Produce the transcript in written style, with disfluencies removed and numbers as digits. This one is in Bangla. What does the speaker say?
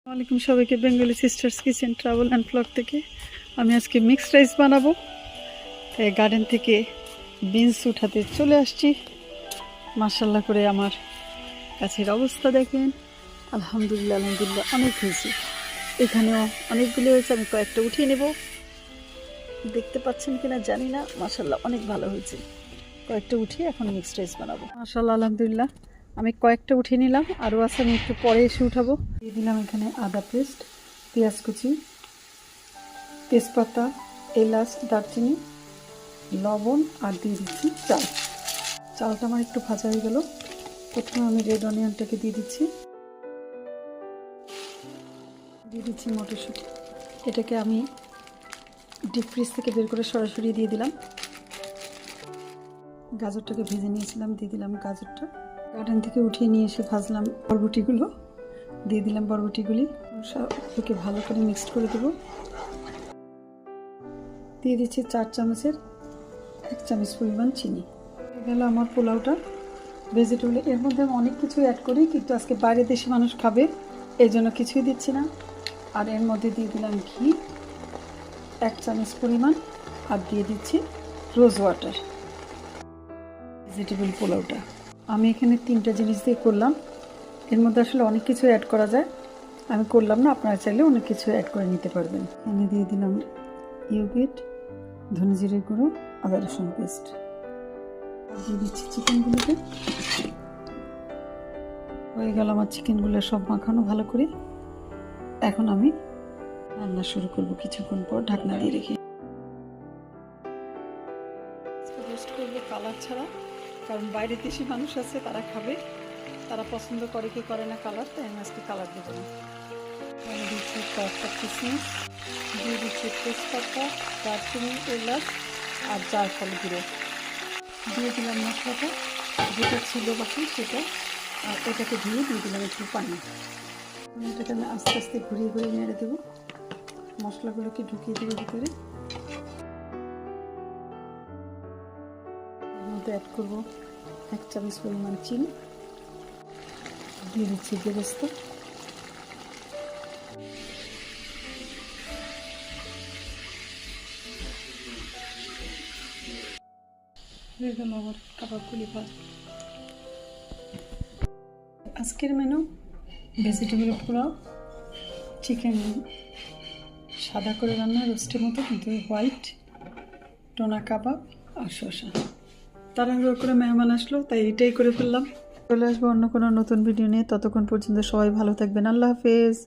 ওয়ালাইকুম সবাইকে Bengali sisters kitchen travel and blog থেকে আমি আজকে মিক্সড রাইস বানাবো। তাই গার্ডেন থেকে বিনস উঠাতে চলে আসছি। মাশাল্লাহ করে আমার গাছের অবস্থা দেখেন। আলহামদুলিল্লাহ আলহামদুলিল্লাহ অনেক হয়েছে, এখানেও অনেকগুলো হয়েছে। আমি কয়েকটা উঠিয়ে নেব, দেখতে পাচ্ছেন কিনা জানি না। মাশাল্লাহ অনেক ভালো হয়েছে, কয়েকটা উঠিয়ে এখন মিক্সড রাইস বানাবো। মাশাল্লাহ আলহামদুলিল্লাহ আমি কয়েকটা উঠিয়ে নিলাম, আরও আছে, আমি একটু পরে এসে উঠাবো। দিয়ে দিলাম এখানে আদা পেস্ট, পেঁয়াজ কুচি, তেজপাতা, এলাচ, দারচিনি, লবণ আর দিয়ে দিচ্ছি চাল। চালটা আমার একটু ভাজা হয়ে গেল। প্রথমে আমি রেড অনিয়নটাকে দিয়ে দিচ্ছি, মটরশুঁটি। এটাকে আমি ডিপ ফ্রিজ থেকে বের করে সরাসরি দিয়ে দিলাম। গাজরটাকে ভেজে নিয়েছিলাম, দিয়ে দিলাম গাজরটা। গার্ডেন থেকে উঠিয়ে নিয়ে এসে ভাজলাম বরবটিগুলো, দিয়ে দিলাম বরবটিগুলি। সবকে ভালো করে মিক্সড করে দেবো। দিয়ে দিচ্ছি 4 চামচের 1 চামচ পরিমাণ চিনি। গেল আমার পোলাওটা ভেজিটেবল। এর মধ্যে আমি অনেক কিছু অ্যাড করি, কিন্তু আজকে বাইরে দেশি মানুষ খাবে এই জন্য কিছুই দিচ্ছি না। আর এর মধ্যে দিয়ে দিলাম ঘি 1 চামচ পরিমাণ, আর দিয়ে দিচ্ছি রোজ ওয়াটার। ভেজিটেবল পোলাওটা আমি এখানে 3টা জিনিস দিয়ে করলাম। এর মধ্যে আসলে অনেক কিছু অ্যাড করা যায়, আমি করলাম না, আপনারা চাইলে অনেক কিছু অ্যাড করে নিতে পারবেন। আমি দিয়ে দিলাম ইয়োগurt, ধনে জিরে গুঁড়ো, আদা রসুন পেস্ট। দিয়ে দিচ্ছি চিকেনগুলোকে। হয়ে গেল আমার চিকেনগুলো সব মাখানো ভালো করে। এখন আমি রান্না শুরু করব কিছুক্ষণ পর, ঢাকনা দিয়ে রেখে। রোস্ট করবো কালার ছাড়া, কারণ বাইরে দেশি মানুষ আছে, তারা খাবে, তারা পছন্দ করে কি করে না কালার, তাই আমি আজকে কালার দেবো না। আমি দিচ্ছি কয়েকটা কিশমিশ, দিয়ে দিচ্ছি তেজপাতা, দারচিনি, এলাচ আর জায়ফল গুঁড়ো। দিয়ে দিলাম মশলাটা যেটা ছিল বাকি সেটা, আর এটাকে দিয়ে দিলাম একটু পানি। এটাকে আমি আস্তে আস্তে ঘুরিয়ে ঘুরিয়ে নেড়ে দেবো, মশলাগুলোকে ঢুকিয়ে দেবো ভিতরে। এর মধ্যে অ্যাড করবো 1 চামচ পরিমাণ চিনি, দিয়ে দিচ্ছি বেরেস্তা। হয়ে গেল আমার কাবাবগুলি ভাজা। আজকের মেনু ভেজিটেবল পোলাও, চিকেন সাদা করে রান্না রোস্টের মতো, কিন্তু হোয়াইট, টোনা কাবাব আর শসা। তাড়াহুড়ো করে মেহমান আসলো তাই এটাই করে ফেললাম। চলে আসবো অন্য কোনো নতুন ভিডিও নিয়ে, ততক্ষণ পর্যন্ত সবাই ভালো থাকবেন। আল্লাহ হাফেজ।